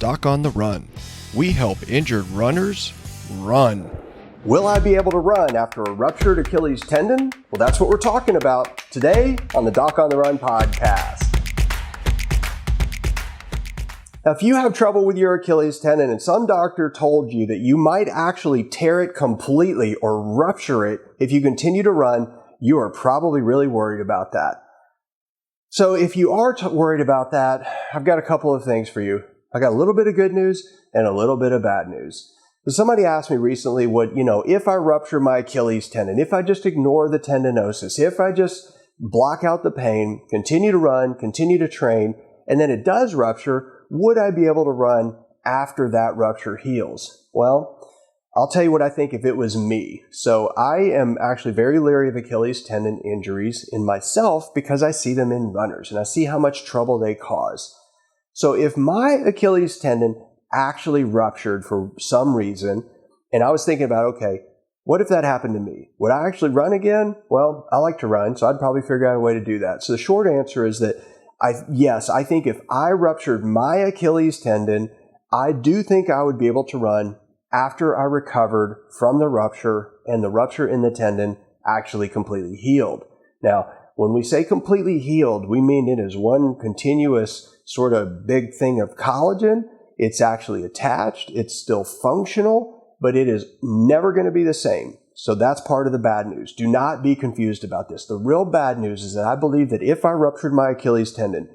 Doc on the Run. We help injured runners run. Will I be able to run after a ruptured Achilles tendon? Well, that's what we're talking about today on the Doc on the Run podcast. Now, if you have trouble with your Achilles tendon and some doctor told you that you might actually tear it completely or rupture it if you continue to run, you are probably really worried about that. So if you are worried about that, I've got a couple of things for you. I got a little bit of good news and a little bit of bad news. So somebody asked me recently, if I rupture my Achilles tendon, if I just ignore the tendinosis, if I just block out the pain, continue to run, continue to train, and then it does rupture, would I be able to run after that rupture heals? Well, I'll tell you what I think if it was me. So I am actually very leery of Achilles tendon injuries in myself because I see them in runners and I see how much trouble they cause. So if my Achilles tendon actually ruptured for some reason, and I was thinking about, okay, what if that happened to me? Would I actually run again? Well, I like to run, so I'd probably figure out a way to do that. So the short answer is that yes, I think if I ruptured my Achilles tendon, I do think I would be able to run after I recovered from the rupture and the rupture in the tendon actually completely healed. Now, when we say completely healed, we mean it is one continuous sort of big thing of collagen. It's actually attached. It's still functional, but it is never going to be the same. So that's part of the bad news. Do not be confused about this. The real bad news is that I believe that if I ruptured my Achilles tendon,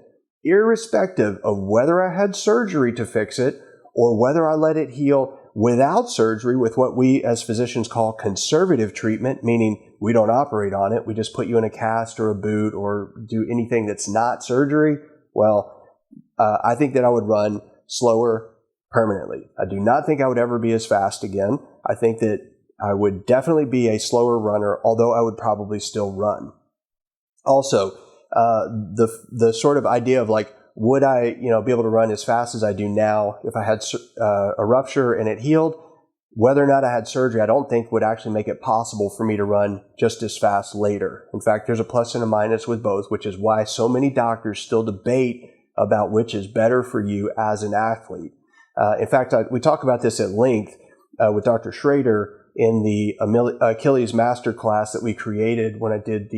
irrespective of whether I had surgery to fix it or whether I let it heal without surgery with what we as physicians call conservative treatment, meaning we don't operate on it, we just put you in a cast or a boot or do anything that's not surgery, well, I think that I would run slower permanently. I do not think I would ever be as fast again. I think that I would definitely be a slower runner, although I would probably still run. Also, the sort of idea of would I, be able to run as fast as I do now if I had a rupture and it healed? Whether or not I had surgery, I don't think would actually make it possible for me to run just as fast later. In fact, there's a plus and a minus with both, which is why so many doctors still debate about which is better for you as an athlete. In fact, we talk about this at length with Dr. Schrader in the Achilles Masterclass that we created when I did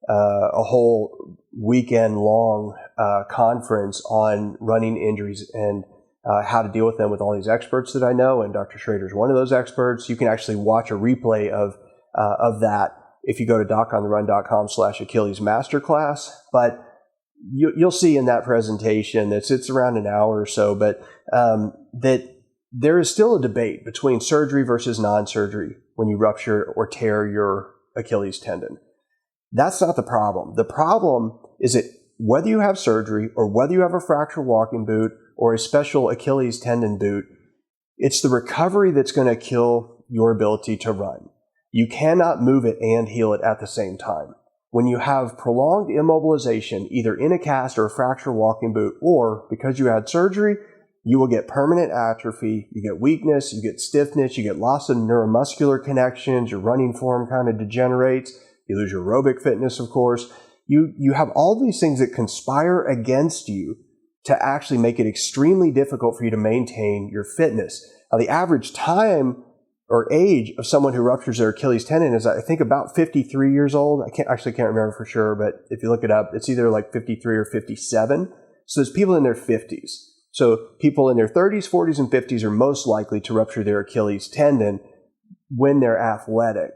a whole weekend-long conference on running injuries and how to deal with them with all these experts that I know, and Dr. Schrader is one of those experts. You can actually watch a replay of that if you go to docontherun.com/Achilles Masterclass. But you'll see in that presentation that it's around an hour or so, but that there is still a debate between surgery versus non-surgery when you rupture or tear your Achilles tendon. That's not the problem. The problem is that whether you have surgery or whether you have a fracture walking boot or a special Achilles tendon boot, it's the recovery that's going to kill your ability to run. You cannot move it and heal it at the same time. When you have prolonged immobilization, either in a cast or a fracture walking boot, or because you had surgery, you will get permanent atrophy, you get weakness, you get stiffness, you get loss of neuromuscular connections, your running form kind of degenerates, you lose your aerobic fitness, of course. You have all these things that conspire against you to actually make it extremely difficult for you to maintain your fitness. Now, the average time or age of someone who ruptures their Achilles tendon is, I think, about 53 years old. I can't remember for sure, but if you look it up, it's either 53 or 57. So there's people in their 50s. So people in their 30s, 40s, and 50s are most likely to rupture their Achilles tendon when they're athletic.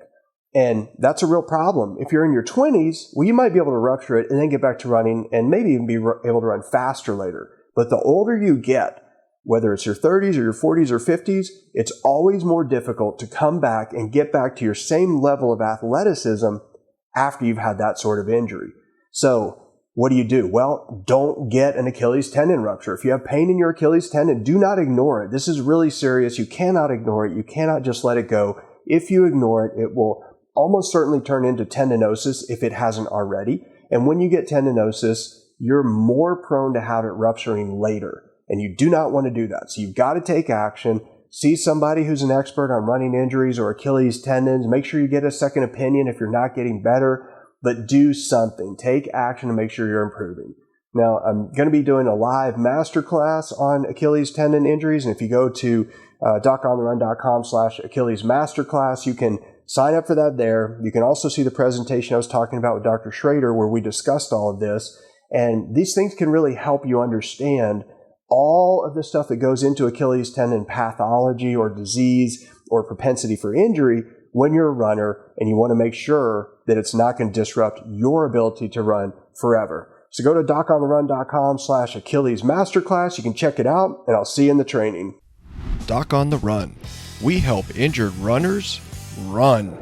And that's a real problem. If you're in your 20s, well, you might be able to rupture it and then get back to running and maybe even be able to run faster later. But the older you get, whether it's your 30s or your 40s or 50s, it's always more difficult to come back and get back to your same level of athleticism after you've had that sort of injury. So what do? Well, don't get an Achilles tendon rupture. If you have pain in your Achilles tendon, do not ignore it. This is really serious. You cannot ignore it. You cannot just let it go. If you ignore it, it will almost certainly turn into tendinosis if it hasn't already. And when you get tendinosis, you're more prone to have it rupturing later. And you do not want to do that. So you've got to take action. See somebody who's an expert on running injuries or Achilles tendons. Make sure you get a second opinion if you're not getting better. But do something. Take action to make sure you're improving. Now, I'm going to be doing a live masterclass on Achilles tendon injuries. And if you go to docontherun.com/Achilles masterclass, you can sign up for that there. You can also see the presentation I was talking about with Dr. Schrader where we discussed all of this. And these things can really help you understand all of the stuff that goes into Achilles tendon pathology or disease or propensity for injury when you're a runner, and you want to make sure that it's not going to disrupt your ability to run forever. So go to docontherun.com/Achilles masterclass. You can check it out, and I'll see you in the training. Doc on the Run. We help injured runners run.